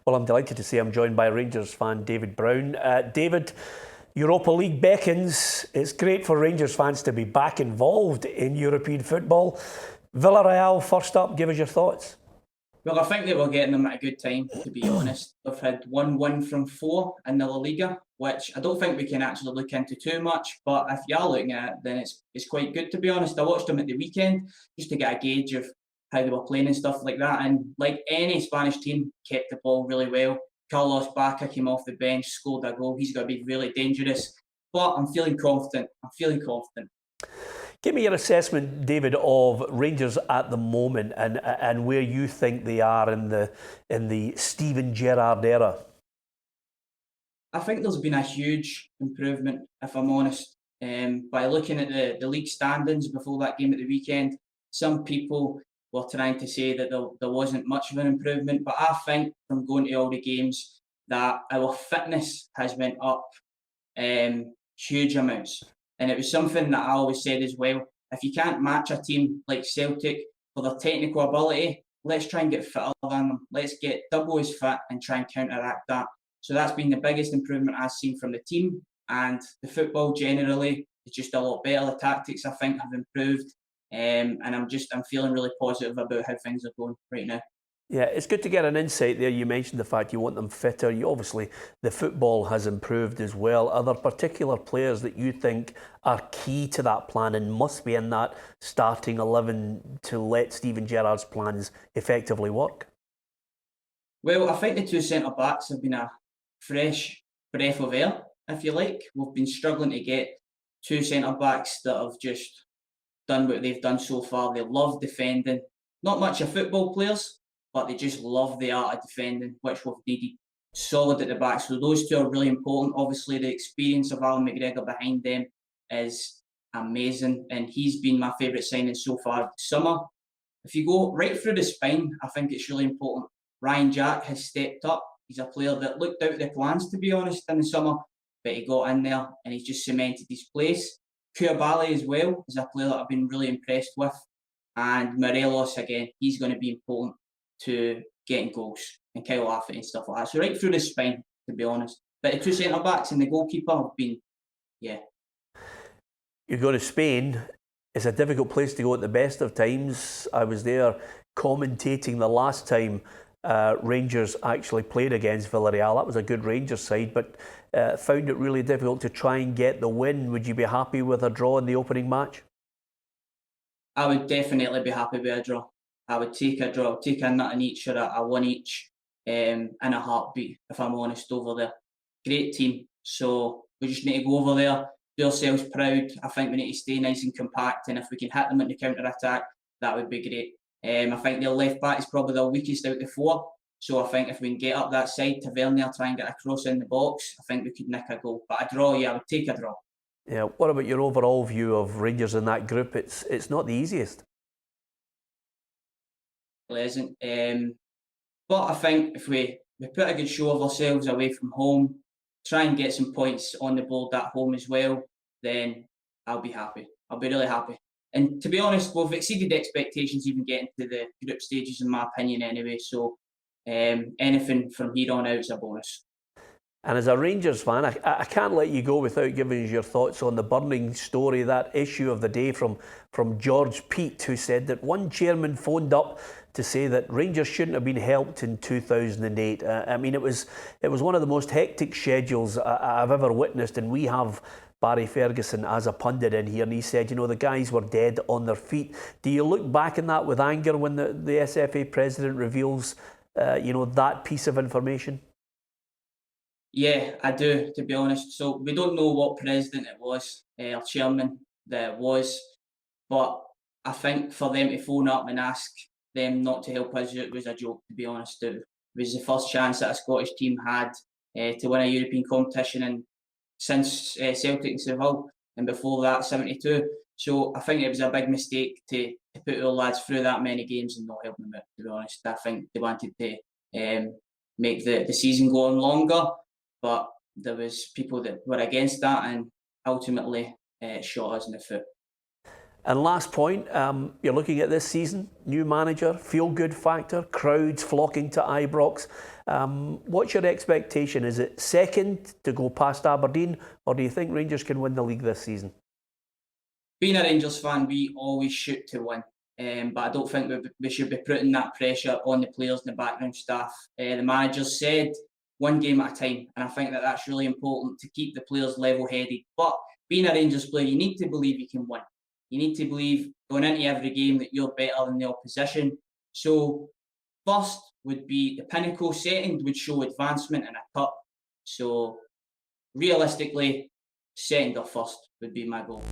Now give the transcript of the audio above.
Well, I'm delighted to say I'm joined by Rangers fan David Brown. David, Europa League beckons. It's great for Rangers fans to be back involved in European football. Villarreal, first up, give us your thoughts. Well, I think they were getting them at a good time, to be honest. They've had 1 win from 4 in the La Liga, which I don't think we can actually look into too much. But if you are looking at it, then it's quite good, to be honest. I watched them at the weekend just to get a gauge of how they were playing and stuff like that. And like any Spanish team, kept the ball really well. Carlos Bacca came off the bench, scored a goal. He's going to be really dangerous. But I'm feeling confident. Give me your assessment, David, of Rangers at the moment and where you think they are in the Steven Gerrard era. I think there's been a huge improvement, if I'm honest. By looking at the league standings before that game at the weekend, some people were trying to say that there wasn't much of an improvement, but I think from going to all the games that our fitness has went up huge amounts. And it was something that I always said as well. If you can't match a team like Celtic for their technical ability, let's try and get fitter than them. Let's get double as fit and try and counteract that. So that's been the biggest improvement I've seen from the team. And the football generally is just a lot better. The tactics, I think, have improved. And I'm feeling really positive about how things are going right now. Yeah, it's good to get an insight there. You mentioned the fact you want them fitter. Obviously, the football has improved as well. Are there particular players that you think are key to that plan and must be in that starting 11 to let Steven Gerrard's plans effectively work? Well, I think the two centre-backs have been a fresh breath of air, if you like. We've been struggling to get two centre-backs that have just done what they've done so far. They love defending. Not much of football players, but they just love the art of defending, which we've needed. Solid at the back. So those two are really important. Obviously, the experience of Alan McGregor behind them is amazing, and he's been my favourite signing so far this summer. If you go right through the spine, I think it's really important. Ryan Jack has stepped up. He's a player that looked out of the plans, to be honest, in the summer, but he got in there and he's just cemented his place. Koulibaly as well is a player that I've been really impressed with. And Morelos, again, he's going to be important to getting goals and Kyle Lafferty and stuff like that. So right through the spine, to be honest. But the two centre-backs and the goalkeeper have been, yeah. You go to Spain. It's a difficult place to go at the best of times. I was there commentating the last time Rangers actually played against Villarreal. That was a good Rangers side, but found it really difficult to try and get the win. Would you be happy with a draw in the opening match? I would definitely be happy with a draw. I would take a draw. I would take a nut in each or a one each in a heartbeat, if I'm honest, over there. Great team. So we just need to go over there, do ourselves proud. I think we need to stay nice and compact, and if we can hit them in the counter-attack, that would be great. I think their left back is probably the weakest out of the four. So I think if we can get up that side, Tavernier, try and get a cross in the box, I think we could nick a goal. But a draw, yeah, I would take a draw. Yeah. What about your overall view of Rangers in that group? It's not the easiest. Pleasant. But I think if we put a good show of ourselves away from home, try and get some points on the board at home as well, then I'll be happy. I'll be really happy. And to be honest, we've exceeded expectations even getting to the group stages, in my opinion, anyway. So anything from here on out is a bonus. And as a Rangers fan, I can't let you go without giving your thoughts on the burning story, that issue of the day from George Pete, who said that one chairman phoned up to say that Rangers shouldn't have been helped in 2008. I mean, it was one of the most hectic schedules I've ever witnessed, and we have Barry Ferguson as a pundit in here, and he said, the guys were dead on their feet. Do you look back on that with anger when the SFA president reveals, that piece of information? Yeah, I do, to be honest. So we don't know what president it was, or chairman that it was, but I think for them to phone up and ask them not to help us, it was a joke, to be honest. It was the first chance that a Scottish team had to win a European competition and since Celtic and Seville, and before that, 72. So I think it was a big mistake to put our lads through that many games and not help them out, to be honest. I think they wanted to make the season go on longer, but there was people that were against that and ultimately shot us in the foot. And last point, you're looking at this season, new manager, feel-good factor, crowds flocking to Ibrox. What's your expectation? Is it second to go past Aberdeen, or do you think Rangers can win the league this season? Being a Rangers fan, we always shoot to win. But I don't think we should be putting that pressure on the players and the background staff. The managers said one game at a time, and I think that that's really important to keep the players level-headed. But being a Rangers player, you need to believe you can win. You need to believe going into every game that you're better than the opposition. So first would be the pinnacle, second would show advancement in a cup. So realistically, second or first would be my goal.